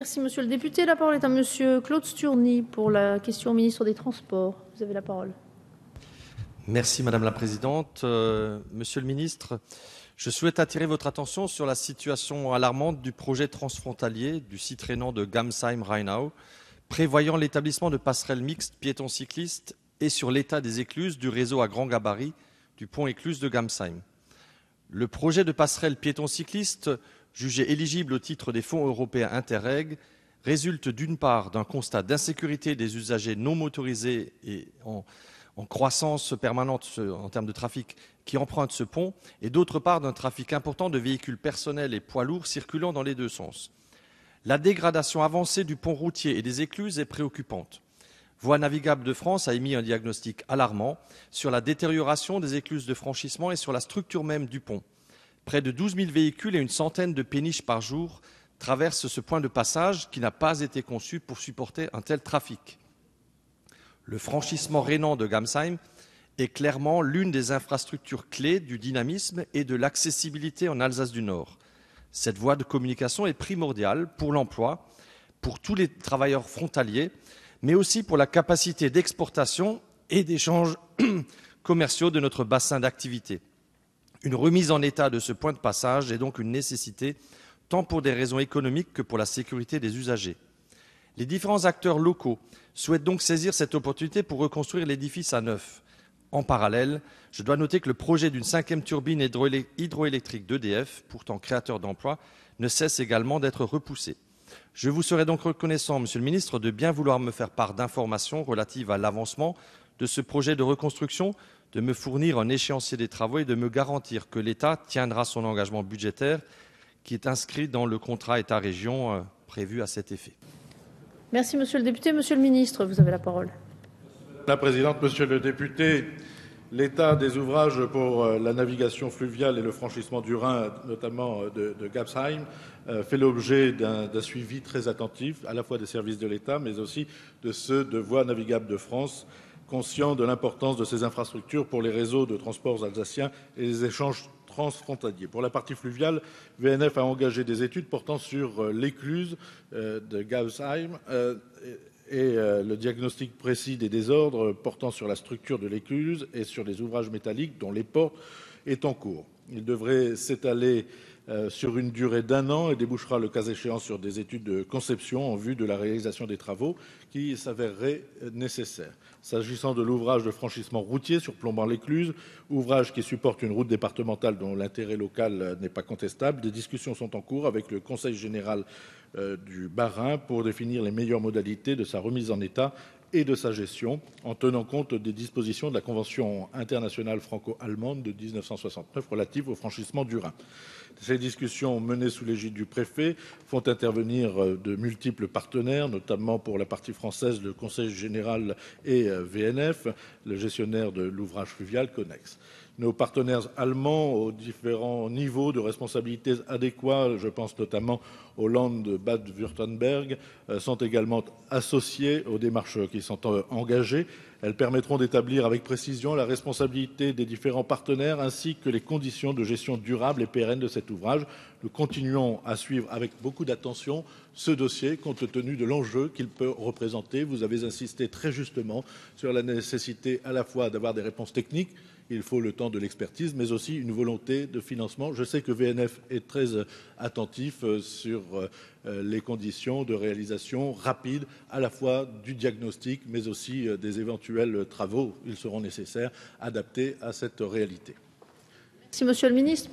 Merci, monsieur le député. La parole est à monsieur Claude Sturny pour la question au ministre des Transports. Vous avez la parole. Merci Madame la Présidente. Monsieur le Ministre, je souhaite attirer votre attention sur la situation alarmante du projet transfrontalier du site rhénan de Gamsheim-Rheinau, prévoyant l'établissement de passerelles mixtes piétons-cyclistes et sur l'état des écluses du réseau à grand gabarit du pont-écluse de Gamsheim. Le projet de passerelle piétons-cyclistes, jugé éligible au titre des fonds européens Interreg, résulte d'une part d'un constat d'insécurité des usagers non motorisés et en croissance permanente en termes de trafic qui empruntent ce pont, et d'autre part d'un trafic important de véhicules personnels et poids lourds circulant dans les deux sens. La dégradation avancée du pont routier et des écluses est préoccupante. Voies navigables de France a émis un diagnostic alarmant sur la détérioration des écluses de franchissement et sur la structure même du pont. Près de 12 000 véhicules et une centaine de péniches par jour traversent ce point de passage qui n'a pas été conçu pour supporter un tel trafic. Le franchissement rhénan de Gamsheim est clairement l'une des infrastructures clés du dynamisme et de l'accessibilité en Alsace du Nord. Cette voie de communication est primordiale pour l'emploi, pour tous les travailleurs frontaliers, mais aussi pour la capacité d'exportation et d'échanges commerciaux de notre bassin d'activité. Une remise en état de ce point de passage est donc une nécessité, tant pour des raisons économiques que pour la sécurité des usagers. Les différents acteurs locaux souhaitent donc saisir cette opportunité pour reconstruire l'édifice à neuf. En parallèle, je dois noter que le projet d'une 5e turbine hydroélectrique d'EDF, pourtant créateur d'emplois, ne cesse également d'être repoussé. Je vous serai donc reconnaissant, Monsieur le Ministre, de bien vouloir me faire part d'informations relatives à l'avancement de ce projet de reconstruction, de me fournir un échéancier des travaux et de me garantir que l'État tiendra son engagement budgétaire qui est inscrit dans le contrat État-région prévu à cet effet. Merci, monsieur le député. Monsieur le ministre, vous avez la parole. Madame la Présidente, Monsieur le député, l'état des ouvrages pour la navigation fluviale et le franchissement du Rhin, notamment de Gamsheim, fait l'objet d'un suivi très attentif, à la fois des services de l'État, mais aussi de ceux de Voies navigables de France, conscients de l'importance de ces infrastructures pour les réseaux de transports alsaciens et les échanges transfrontaliers. Pour la partie fluviale, VNF a engagé des études portant sur l'écluse de Gamsheim et le diagnostic précis des désordres portant sur la structure de l'écluse et sur les ouvrages métalliques dont les portes est en cours. Il devrait s'étaler sur une durée d'1 an et débouchera le cas échéant sur des études de conception en vue de la réalisation des travaux qui s'avéreraient nécessaires. S'agissant de l'ouvrage de franchissement routier surplombant l'écluse, ouvrage qui supporte une route départementale dont l'intérêt local n'est pas contestable, des discussions sont en cours avec le Conseil général du Bas-Rhin pour définir les meilleures modalités de sa remise en état et de sa gestion, en tenant compte des dispositions de la Convention internationale franco-allemande de 1969 relative au franchissement du Rhin. Ces discussions menées sous l'égide du préfet font intervenir de multiples partenaires, notamment pour la partie française, le Conseil général et VNF, le gestionnaire de l'ouvrage fluvial Connex. Nos partenaires allemands aux différents niveaux de responsabilité adéquats, je pense notamment au Land de Bade-Württemberg, sont également associés aux démarches qui sont engagées. Elles permettront d'établir avec précision la responsabilité des différents partenaires ainsi que les conditions de gestion durable et pérenne de cet ouvrage. Nous continuons à suivre avec beaucoup d'attention ce dossier compte tenu de l'enjeu qu'il peut représenter. Vous avez insisté très justement sur la nécessité à la fois d'avoir des réponses techniques. Il faut le temps de l'expertise, mais aussi une volonté de financement. Je sais que VNF est très attentif sur les conditions de réalisation rapide, à la fois du diagnostic, mais aussi des éventuels travaux. Ils seront nécessaires, adaptés à cette réalité. Merci, monsieur le ministre.